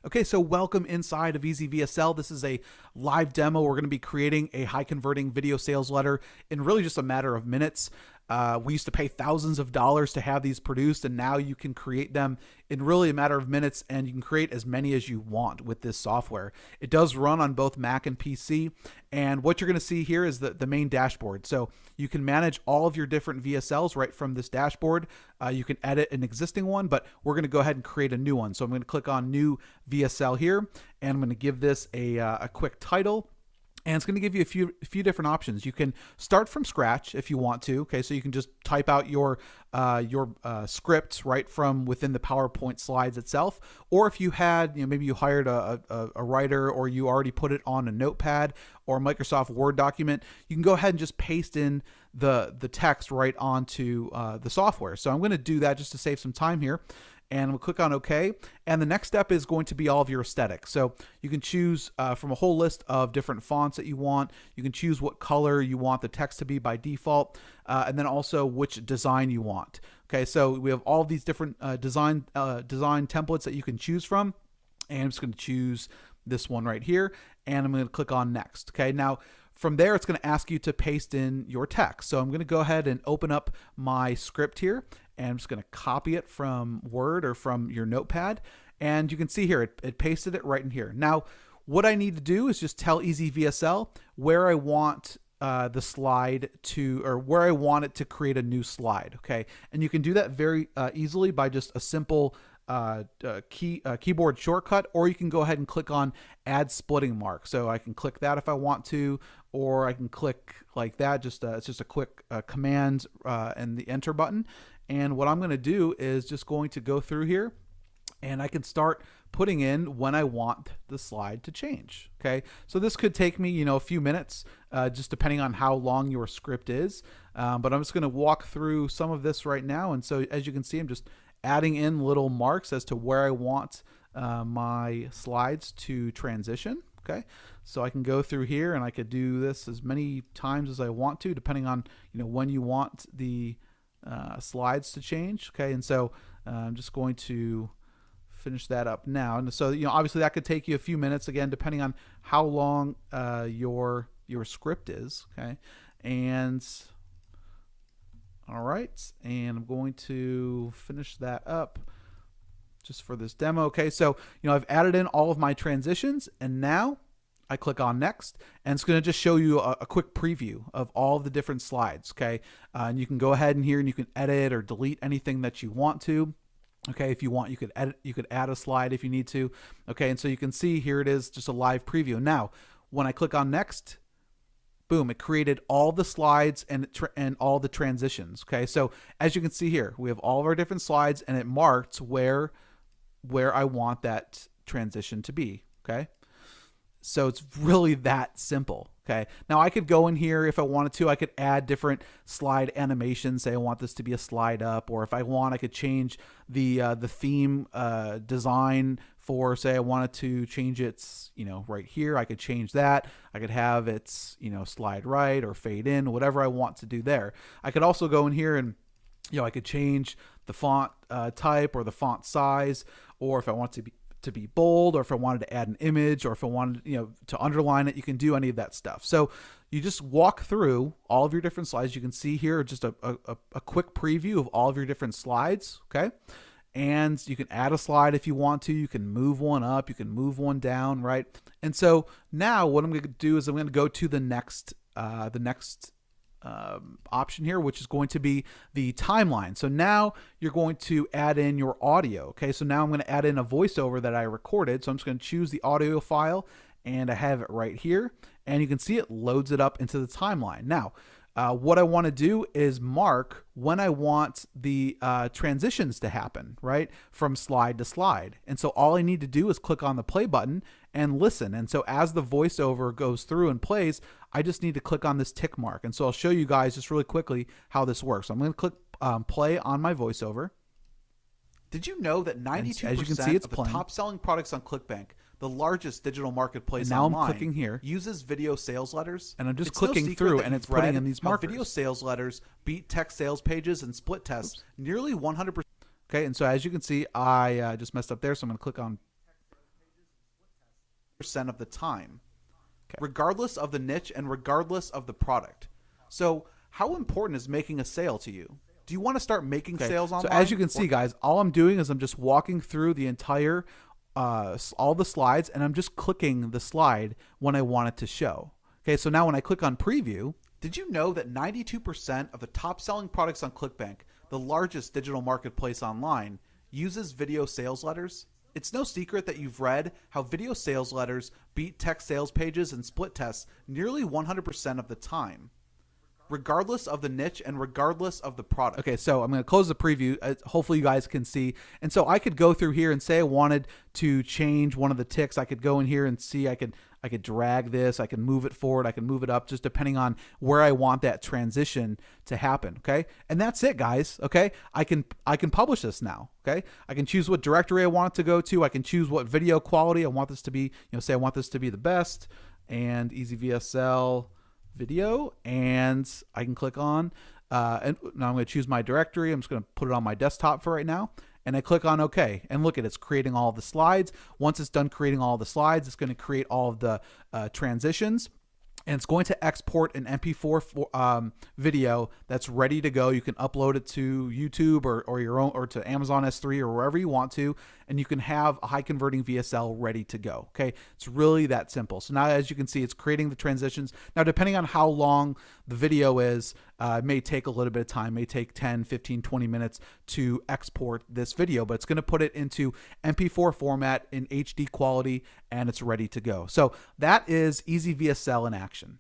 Okay, so welcome inside of Easy VSL. This is a live demo. We're going to be creating a high converting video sales letter in really just a matter of minutes. We used to pay thousands of dollars to have these produced, and now you can create them in really a matter of minutes, and you can create as many as you want with this software. It does run on both Mac and PC, and what you're going to see here is the main dashboard. So you can manage all of your different VSLs right from this dashboard. You can edit an existing one, but we're going to go ahead and create a new one. So I'm going to click on New VSL here, and I'm going to give this a quick title. And it's going to give you a few different options. You can start from scratch if you want to. Okay, so you can just type out your script right from within the PowerPoint slides itself. Or if you had, maybe you hired a writer, or you already put it on a notepad or a Microsoft Word document, you can go ahead and just paste in the text right onto the software. So I'm going to do that just to save some time here. And we'll click on OK. And the next step is going to be all of your aesthetics. So you can choose from a whole list of different fonts that you want. You can choose what color you want the text to be by default, and then also which design you want. Okay, so we have all these different design templates that you can choose from. And I'm just going to choose this one right here, and I'm going to click on Next. Okay, now from there, it's going to ask you to paste in your text. So I'm going to go ahead and open up my script here, and I'm just going to copy it from Word or from your notepad. And you can see here, it pasted it right in here. Now, what I need to do is just tell Easy VSL where I want the slide to, or where I want it to create a new slide. Okay, and you can do that very easily by just a simple keyboard shortcut, or you can go ahead and click on Add Splitting Mark. So I can click that if I want to, or I can click like that. It's just a quick command and the Enter button. And what I'm going to do is just going to go through here, and I can start putting in when I want the slide to change. Okay, so this could take me, a few minutes, just depending on how long your script is. But I'm just going to walk through some of this right now. And so as you can see, I'm just adding in little marks as to where I want my slides to transition. Okay, so I can go through here, and I could do this as many times as I want to, depending on when you want the slides to change. Okay, and so I'm just going to finish that up now. And so obviously that could take you a few minutes, again, depending on how long your script is. Okay, and all right, and I'm going to finish that up just for this demo. Okay, so I've added in all of my transitions, and now I click on Next, and it's going to just show you a quick preview of all of the different slides. Okay, and you can go ahead and here, and you can edit or delete anything that you want to. Okay, if you want, you could edit, you could add a slide if you need to. Okay, and so you can see here it is, just a live preview. Now, when I click on Next, boom, it created all the slides and all the transitions. Okay, so as you can see here, we have all of our different slides, and it marked where I want that transition to be. Okay, so it's really that simple. Okay, now I could go in here if I wanted to. I could add different slide animations. Say I want this to be a slide up, or if I want, I could change the theme design for, say I wanted to change its, right here. I could change that. I could have its, slide right or fade in, whatever I want to do there. I could also go in here and, I could change the font type or the font size, or if I want to be bold, or if I wanted to add an image, or if I wanted, to underline it, you can do any of that stuff. So you just walk through all of your different slides. You can see here just a quick preview of all of your different slides. Okay, and you can add a slide if you want to. You can move one up, you can move one down, right? And so now what I'm going to do is I'm going to go to the next option here, which is going to be the timeline. So now you're going to add in your audio. Okay, so now I'm going to add in a voiceover that I recorded. So I'm just going to choose the audio file, and I have it right here, and you can see it loads it up into the timeline. Now what I want to do is mark when I want the transitions to happen, right, from slide to slide. And so all I need to do is click on the play button and listen. And so as the voiceover goes through and plays, I just need to click on this tick mark. And so I'll show you guys just really quickly how this works. So I'm going to click play on my voiceover. Did you know that 92% as you can see, it's of the playing. top selling products on ClickBank, the largest digital marketplace And now online, I'm clicking here, uses video sales letters? and I'm just It's no clicking secret through, that and you've it's putting read in these how markers. video sales letters beat text sales pages and split tests nearly 100%. Okay, and so as you can see, I just messed up there, so I'm going to click on percent of the time, regardless of the niche and regardless of the product. So how important is making a sale to you? Do you want to start making sales online? So as you can see, guys, all I'm doing is I'm just walking through the entire, all the slides, and I'm just clicking the slide when I want it to show. Okay, so now when I click on preview, did you know that 92% of the top selling products on ClickBank, the largest digital marketplace online, uses video sales letters? It's no secret that you've read how video sales letters beat text sales pages and split tests nearly 100% of the time, regardless of the niche and regardless of the product. Okay, so I'm going to close the preview. Hopefully you guys can see. And so I could go through here and say I wanted to change one of the ticks. I could go in here and see, I could drag this, I can move it forward, I can move it up, just depending on where I want that transition to happen. Okay, and that's it, guys. Okay, I can publish this now. Okay, I can choose what directory I want it to go to. I can choose what video quality I want this to be. Say I want this to be the best, and Easy VSL video, and I can click on and now I'm going to choose my directory. I'm just going to put it on my desktop for right now, and I click on OK, and look at it's creating all of the slides. Once it's done creating all of the slides, it's going to create all of the transitions, and it's going to export an MP4 video that's ready to go. You can upload it to YouTube or your own, or to Amazon S3 or wherever you want to, and you can have a high converting VSL ready to go. Okay, it's really that simple. So now, as you can see, it's creating the transitions. Now, depending on how long the video is, it may take a little bit of time, may take 10, 15, 20 minutes to export this video, but it's going to put it into MP4 format in HD quality, and it's ready to go. So that is Easy VSL in action.